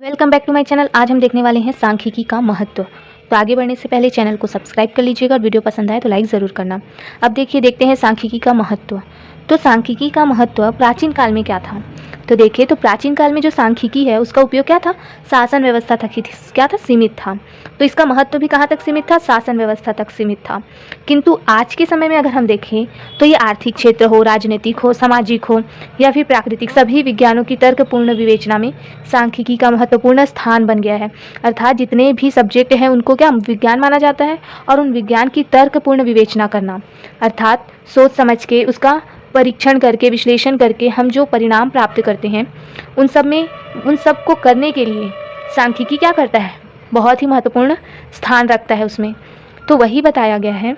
Welcome back to my channel. आज हम देखने वाले हैं सांख्यिकी का महत्व। तो आगे बढ़ने से पहले चैनल को सब्सक्राइब कर लीजिएगा और वीडियो पसंद आए तो लाइक ज़रूर करना। अब देखते हैं सांख्यिकी का महत्व। तो सांख्यिकी का महत्व प्राचीन काल में क्या था। तो देखिए, तो प्राचीन काल में जो सांख्यिकी है उसका उपयोग क्या था, शासन व्यवस्था तक ही क्या था, सीमित था। तो इसका महत्व भी कहाँ तक सीमित था, शासन व्यवस्था तक सीमित था। किंतु आज के समय में अगर हम देखें तो ये आर्थिक क्षेत्र हो, राजनीतिक हो, सामाजिक हो या फिर प्राकृतिक, सभी विज्ञानों की तर्कपूर्ण विवेचना में सांख्यिकी का महत्वपूर्ण स्थान बन गया है। अर्थात जितने भी सब्जेक्ट हैं उनको क्या विज्ञान माना जाता है, और उन विज्ञान की तर्कपूर्ण विवेचना करना, अर्थात सोच समझ के उसका परीक्षण करके, विश्लेषण करके हम जो परिणाम प्राप्त करते हैं उन सब को करने के लिए सांख्यिकी क्या करता है, बहुत ही महत्वपूर्ण स्थान रखता है उसमें। तो वही बताया गया है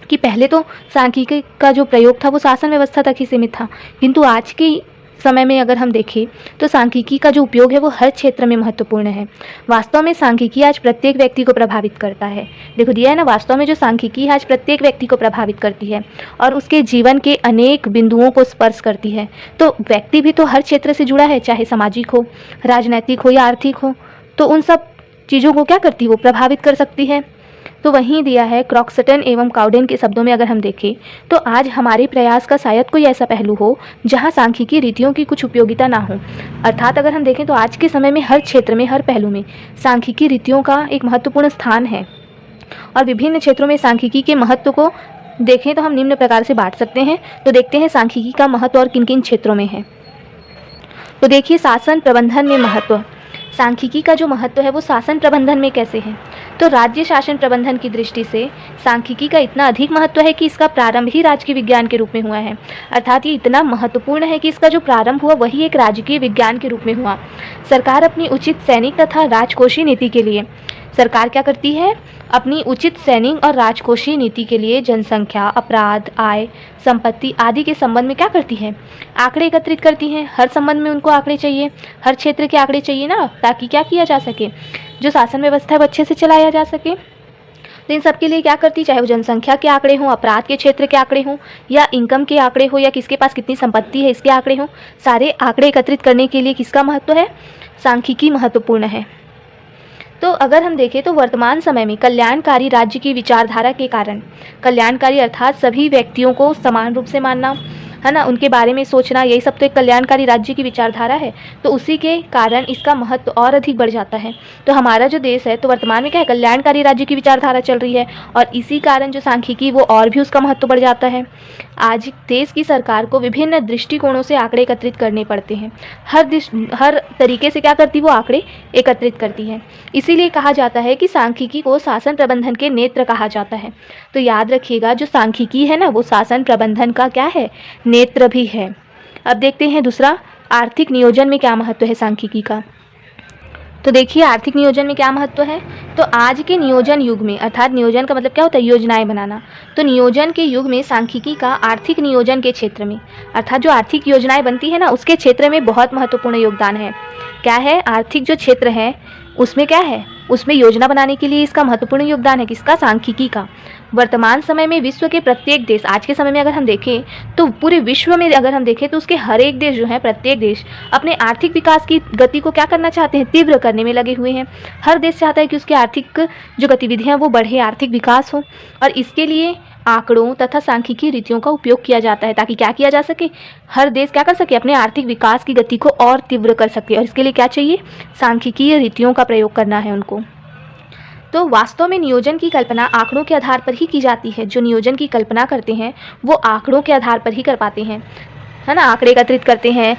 कि पहले तो सांख्यिकी का जो प्रयोग था वो शासन व्यवस्था तक ही सीमित था, किंतु आज के समय में अगर हम देखें तो सांख्यिकी का जो उपयोग है वो हर क्षेत्र में महत्वपूर्ण है। वास्तव में सांख्यिकी आज प्रत्येक व्यक्ति को प्रभावित करता है। देखो दिया है ना, वास्तव में जो सांख्यिकी आज प्रत्येक व्यक्ति को प्रभावित करती है और उसके जीवन के अनेक बिंदुओं को स्पर्श करती है। तो व्यक्ति भी तो हर क्षेत्र से जुड़ा है, चाहे सामाजिक हो, राजनैतिक हो या आर्थिक हो, तो उन सब चीज़ों को क्या करती है, वो प्रभावित कर सकती है। तो वहीं दिया है, क्रॉक्सटन एवं काउडेन के शब्दों में अगर हम देखें तो आज हमारे प्रयास का शायद कोई ऐसा पहलू हो जहां सांख्यिकी रीतियों की कुछ उपयोगिता ना हो। अर्थात अगर हम देखें तो आज के समय में हर क्षेत्र में, हर पहलू में सांख्यिकी रीतियों का एक महत्वपूर्ण स्थान है। और विभिन्न क्षेत्रों में सांख्यिकी के महत्व को देखें तो हम निम्न प्रकार से बांट सकते हैं। तो देखते हैं सांख्यिकी का महत्व और किन किन क्षेत्रों में है। तो देखिए, शासन प्रबंधन में महत्व। सांख्यिकी का जो महत्व है वो शासन प्रबंधन में कैसे है। तो राज्य शासन प्रबंधन की दृष्टि से सांख्यिकी का इतना अधिक महत्व है कि इसका प्रारंभ ही राजकीय विज्ञान के रूप में हुआ है। अर्थात ये इतना महत्वपूर्ण है कि इसका जो प्रारंभ हुआ वही एक राजकीय विज्ञान के रूप में हुआ। सरकार अपनी उचित सैनिक तथा राजकोषीय नीति के लिए, सरकार क्या करती है, अपनी उचित सैनिक और राजकोषीय नीति के लिए जनसंख्या, अपराध, आय, संपत्ति आदि के संबंध में क्या करती है, आंकड़े एकत्रित करती हैं। हर संबंध में उनको आंकड़े चाहिए, हर क्षेत्र के आंकड़े चाहिए ना, ताकि क्या किया जा सके, जो शासन व्यवस्था है वो अच्छे से चलाया जा सके। तो इन सब के लिए क्या करती, चाहे वो जनसंख्या के आंकड़े हों, अपराध के क्षेत्र के आंकड़े हों, या इनकम के आंकड़े हो, या किसके पास कितनी संपत्ति है इसके आंकड़े हों, सारे आंकड़े एकत्रित करने के लिए किसका महत्व है, सांख्यिकी महत्वपूर्ण है। तो अगर हम देखें तो वर्तमान समय में कल्याणकारी राज्य की विचारधारा के कारण, कल्याणकारी अर्थात सभी व्यक्तियों को समान रूप से मानना है ना, उनके बारे में सोचना, यही सब तो एक कल्याणकारी राज्य की विचारधारा है। तो उसी के कारण इसका महत्व और अधिक बढ़ जाता है। तो हमारा जो देश है तो वर्तमान में क्या है, कल्याणकारी राज्य की विचारधारा चल रही है, और इसी कारण जो सांख्यिकी वो और भी उसका महत्व बढ़ जाता है। आज देश की सरकार को विभिन्न दृष्टिकोणों से आंकड़े एकत्रित करने पड़ते हैं। हर तरीके से क्या करती, वो आंकड़े एकत्रित करती है। इसीलिए कहा जाता है कि सांख्यिकी को शासन प्रबंधन के नेत्र कहा जाता है। तो याद रखिएगा, जो सांख्यिकी है ना वो शासन प्रबंधन का क्या है, नेत्र भी है। अब देखते हैं दूसरा, आर्थिक नियोजन में क्या महत्व है सांख्यिकी का। तो देखिए, आर्थिक नियोजन में क्या महत्व है। तो आज के नियोजन युग में, अर्थात नियोजन का मतलब क्या होता है, योजनाएं बनाना। तो नियोजन के युग में सांख्यिकी का आर्थिक नियोजन के क्षेत्र में, अर्थात जो आर्थिक योजनाएं बनती है ना उसके क्षेत्र में बहुत महत्वपूर्ण योगदान है। क्या है, आर्थिक जो क्षेत्र है उसमें क्या है, उसमें योजना बनाने के लिए इसका महत्वपूर्ण योगदान है, किसका, सांख्यिकी का। वर्तमान समय में विश्व के प्रत्येक देश, आज के समय में अगर हम देखें तो पूरे विश्व में अगर हम देखें तो उसके हर एक देश जो है, प्रत्येक देश अपने आर्थिक विकास की गति को क्या करना चाहते हैं, तीव्र करने में लगे हुए हैं। हर देश चाहता है कि उसकी आर्थिक जो गतिविधियां वो बढ़े, आर्थिक विकास हो, और इसके लिए आंकड़ों तथा सांख्यिकी रीतियों का उपयोग किया जाता है, ताकि क्या किया जा सके, हर देश क्या कर सके, अपने आर्थिक विकास की गति को और तीव्र कर सके। और इसके लिए क्या चाहिए, सांख्यिकीय रीतियों का प्रयोग करना है उनको। तो वास्तव में नियोजन की कल्पना आंकड़ों के आधार पर ही की जाती है। जो नियोजन की कल्पना करते हैं वो आंकड़ों के आधार पर ही कर पाते हैं, है ना। आंकड़े एकत्रित करते हैं,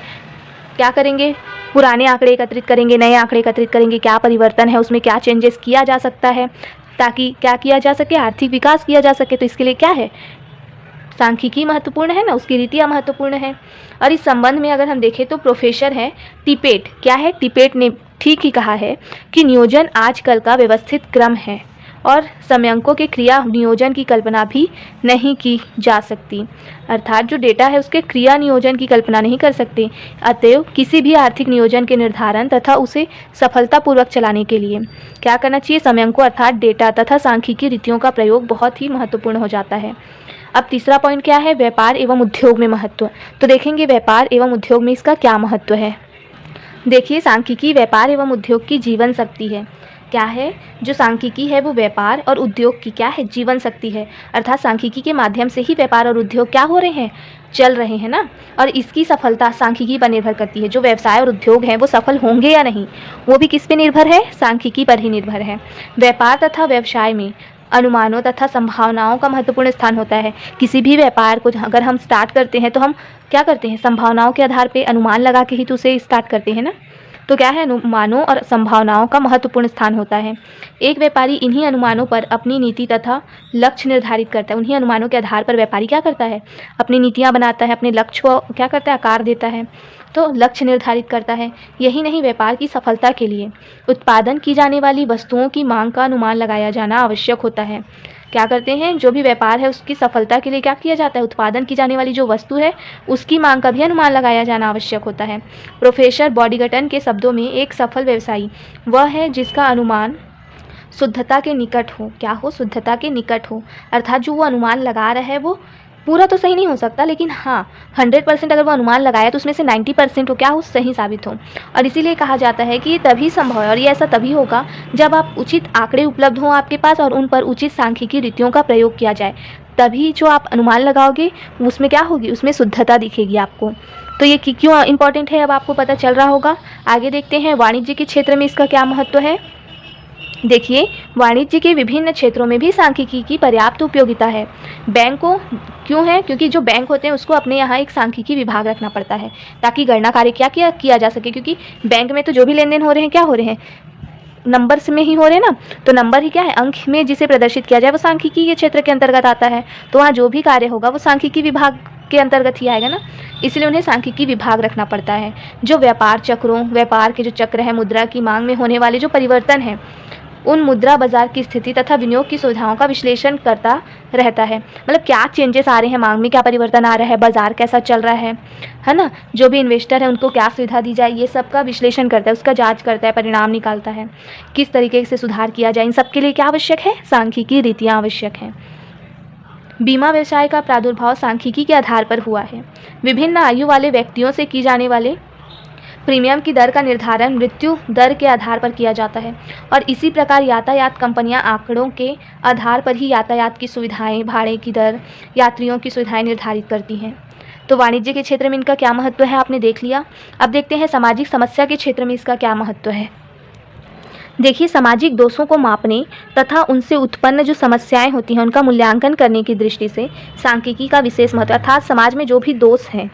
क्या करेंगे, पुराने आंकड़े एकत्रित करेंगे, नए आंकड़े एकत्रित करेंगे, क्या परिवर्तन है उसमें, क्या चेंजेस किया जा सकता है, ताकि क्या किया जा सके, आर्थिक विकास किया जा सके। तो इसके लिए क्या है, सांख्यिकी महत्वपूर्ण है ना, उसकी रीतियाँ महत्वपूर्ण है। और इस संबंध में अगर हम देखें तो प्रोफेसर है टिपेट, क्या है, टिपेट ने ठीक ही कहा है कि नियोजन आजकल का व्यवस्थित क्रम है और समयांकों के क्रिया नियोजन की कल्पना भी नहीं की जा सकती। अर्थात जो डेटा है उसके क्रिया नियोजन की कल्पना नहीं कर सकते। अतएव किसी भी आर्थिक नियोजन के निर्धारण तथा उसे सफलतापूर्वक चलाने के लिए क्या करना चाहिए, समयांकों अर्थात डेटा तथा सांख्यिकी रीतियों का प्रयोग बहुत ही महत्वपूर्ण हो जाता है। अब तीसरा पॉइंट क्या है, व्यापार एवं उद्योग में महत्व। तो देखेंगे व्यापार एवं उद्योग में इसका क्या महत्व है। देखिए, सांख्यिकी व्यापार एवं उद्योग की जीवन शक्ति है। क्या है? जो सांख्यिकी है वो व्यापार और उद्योग की क्या है? जीवन शक्ति है। अर्थात सांख्यिकी के माध्यम से ही व्यापार और उद्योग क्या हो रहे हैं? चल रहे हैं ना। और इसकी सफलता सांख्यिकी पर निर्भर करती है। जो व्यवसाय और उद्योग हैं वो सफल होंगे या नहीं, वो भी किस पे निर्भर है? सांख्यिकी पर ही निर्भर है। व्यापार तथा व्यवसाय में अनुमानों तथा संभावनाओं का महत्वपूर्ण स्थान होता है। किसी भी व्यापार को अगर हम स्टार्ट करते हैं तो हम क्या करते हैं? संभावनाओं के आधार पे अनुमान लगा के ही तो उसे स्टार्ट करते हैं ना। तो क्या है? अनुमानों और संभावनाओं का महत्वपूर्ण स्थान होता है। एक व्यापारी इन्हीं अनुमानों पर अपनी नीति तथा लक्ष्य निर्धारित करता है। उन्हीं अनुमानों के आधार पर व्यापारी क्या करता है? अपनी नीतियाँ बनाता है, अपने लक्ष्य को क्या करता है? आकार देता है, तो लक्ष्य निर्धारित करता है। यही नहीं, व्यापार की सफलता के लिए उत्पादन की जाने वाली वस्तुओं की मांग का अनुमान लगाया जाना आवश्यक होता है। क्या करते हैं? जो भी व्यापार है उसकी सफलता के लिए क्या किया जाता है? उत्पादन की जाने वाली जो वस्तु है उसकी मांग का भी अनुमान लगाया जाना आवश्यक होता है। प्रोफेसर बॉडीगटन के शब्दों में एक सफल व्यवसायी वह है जिसका अनुमान शुद्धता के निकट हो। क्या हो? शुद्धता के निकट हो। अर्थात जो वो अनुमान लगा रहा है वो पूरा तो सही नहीं हो सकता, लेकिन हाँ 100% अगर वो अनुमान लगाया तो उसमें से 90% हो क्या हो? सही साबित हो। और इसीलिए कहा जाता है कि ये तभी संभव है और ये ऐसा तभी होगा जब आप उचित आंकड़े उपलब्ध हों आपके पास और उन पर उचित सांख्यिकी रीतियों का प्रयोग किया जाए। तभी जो आप अनुमान लगाओगे उसमें क्या होगी? उसमें शुद्धता दिखेगी आपको। तो ये क्यों इम्पॉर्टेंट है अब आपको पता चल रहा होगा। आगे देखते हैं वाणिज्य के क्षेत्र में इसका क्या महत्व है। देखिए, वाणिज्य के विभिन्न क्षेत्रों में भी सांख्यिकी की पर्याप्त उपयोगिता है। बैंक को क्यों है? क्योंकि जो बैंक होते हैं उसको अपने यहाँ एक सांख्यिकी विभाग रखना पड़ता है ताकि गणना कार्य क्या किया जा सके। क्योंकि बैंक में तो जो भी लेन देन हो रहे हैं क्या हो रहे हैं? नंबर्स में ही हो रहे हैं ना। तो नंबर ही क्या है? अंक में जिसे प्रदर्शित किया जाए वो सांख्यिकी के क्षेत्र के अंतर्गत आता है। तो वहाँ जो भी कार्य होगा वो सांख्यिकी विभाग के अंतर्गत ही आएगा ना। इसलिए उन्हें सांख्यिकी विभाग रखना पड़ता है। जो व्यापार चक्रों, व्यापार के जो चक्र है, मुद्रा की मांग में होने वाले जो परिवर्तन है, उन मुद्रा बाजार की स्थिति तथा विनियोग की सुविधाओं का विश्लेषण करता रहता है। मतलब क्या चेंजेस आ रहे हैं, मांग में क्या परिवर्तन आ रहा है, बाजार कैसा चल रहा है ना। जो भी इन्वेस्टर है उनको क्या सुविधा दी जाए, ये सब का विश्लेषण करता है, उसका जांच करता है, परिणाम निकालता है, किस तरीके से सुधार किया जाए। इन सब के लिए क्या आवश्यक है? सांख्यिकी रीतियाँ आवश्यक हैं। बीमा व्यवसाय का प्रादुर्भाव सांख्यिकी के आधार पर हुआ है। विभिन्न आयु वाले व्यक्तियों से की जाने वाले प्रीमियम की दर का निर्धारण मृत्यु दर के आधार पर किया जाता है और इसी प्रकार यातायात कंपनियां आंकड़ों के आधार पर ही यातायात की सुविधाएं, भाड़े की दर, यात्रियों की सुविधाएं निर्धारित करती हैं। तो वाणिज्य के क्षेत्र में इनका क्या महत्व है आपने देख लिया। अब देखते हैं सामाजिक समस्या के क्षेत्र में इसका क्या महत्व है। देखिए, सामाजिक दोषों को मापने तथा उनसे उत्पन्न जो समस्याएं होती हैं उनका मूल्यांकन करने की दृष्टि से सांख्यिकी का विशेष महत्व। अर्थात समाज में जो भी दोष हैं,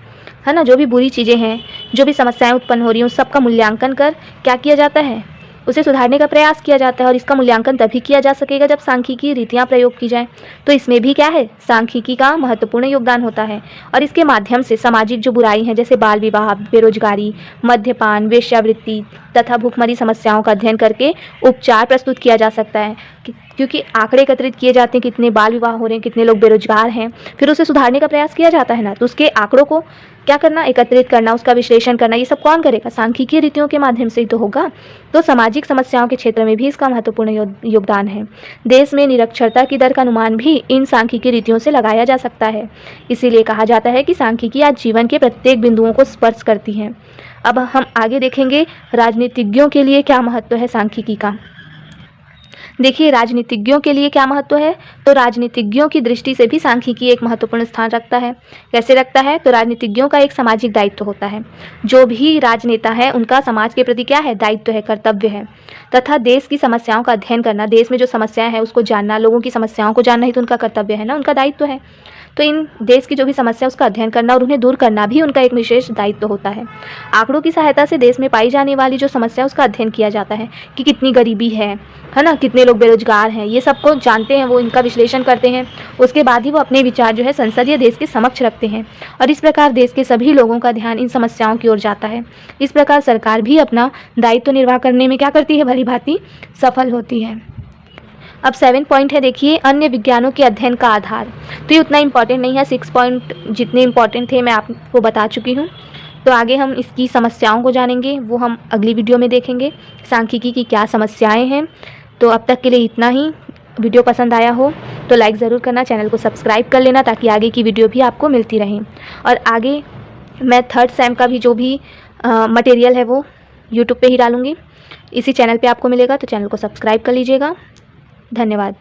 है ना, जो भी बुरी चीज़ें हैं, जो भी समस्याएं उत्पन्न हो रही हैं, उस सब का मूल्यांकन कर क्या किया जाता है? उसे सुधारने का प्रयास किया जाता है। और इसका मूल्यांकन तभी किया जा सकेगा जब सांख्यिकी रीतियाँ प्रयोग की जाएँ। तो इसमें भी क्या है? सांख्यिकी का महत्वपूर्ण योगदान होता है। और इसके माध्यम से सामाजिक जो बुराई हैं जैसे बाल विवाह, बेरोजगारी, मद्यपान, वेश्यावृत्ति तथा भूखमरी समस्याओं का अध्ययन करके उपचार प्रस्तुत किया जा सकता है। क्योंकि आंकड़े एकत्रित किए जाते हैं, कितने बाल विवाह हो रहे हैं, कितने लोग बेरोजगार हैं, फिर उसे सुधारने का प्रयास किया जाता है ना। तो उसके आंकड़ों को क्या करना? एकत्रित करना, उसका विश्लेषण करना, ये सब कौन करेगा? सांख्यिकी रीतियों के माध्यम से ही तो होगा। तो सामाजिक समस्याओं के क्षेत्र में भी इसका महत्वपूर्ण योगदान है। देश में निरक्षरता की दर का अनुमान भी इन सांख्यिकी रीतियों से लगाया जा सकता है। इसीलिए कहा जाता है कि सांख्यिकी आज जीवन के प्रत्येक बिंदुओं को स्पर्श करती है। अब हम आगे देखेंगे राजनीतिज्ञों के लिए क्या महत्व है सांख्यिकी का। देखिए, राजनीतिज्ञों के लिए क्या महत्व है। तो राजनीतिज्ञों की दृष्टि से भी सांख्यिकी एक महत्वपूर्ण स्थान रखता है। कैसे रखता है? तो राजनीतिज्ञों का एक सामाजिक दायित्व होता है। जो भी राजनेता है उनका समाज के प्रति क्या है? दायित्व है, कर्तव्य है। तथा देश की समस्याओं का अध्ययन करना, देश में जो समस्याएं हैं उसको जानना, लोगों की समस्याओं को जानना ही तो उनका कर्तव्य है ना, उनका दायित्व है। तो इन देश की जो भी समस्या उसका अध्ययन करना और उन्हें दूर करना भी उनका एक विशेष दायित्व होता है। आंकड़ों की सहायता से देश में पाई जाने वाली जो समस्या उसका अध्ययन किया जाता है कि कितनी गरीबी है ना, कितने लोग बेरोजगार हैं, ये सबको जानते हैं वो, इनका विश्लेषण करते हैं। उसके बाद ही वो अपने विचार जो है संसद या देश के समक्ष रखते हैं और इस प्रकार देश के सभी लोगों का ध्यान इन समस्याओं की ओर जाता है। इस प्रकार सरकार भी अपना दायित्व निर्वाह करने में क्या करती है? भली भांति सफल होती है। अब 7 पॉइंट है, देखिए, अन्य विज्ञानों के अध्ययन का आधार। तो ये उतना इम्पॉर्टेंट नहीं है, 6 पॉइंट जितने इम्पॉर्टेंट थे मैं आपको बता चुकी हूँ। तो आगे हम इसकी समस्याओं को जानेंगे, वो हम अगली वीडियो में देखेंगे, सांख्यिकी की क्या समस्याएं हैं। तो अब तक के लिए इतना ही। वीडियो पसंद आया हो तो लाइक ज़रूर करना, चैनल को सब्सक्राइब कर लेना ताकि आगे की वीडियो भी आपको मिलती रहे। और आगे मैं 3rd सेम का भी जो भी मटेरियल है वो यूट्यूब पे ही डालूँगी, इसी चैनल पे आपको मिलेगा, तो चैनल को सब्सक्राइब कर लीजिएगा। धन्यवाद।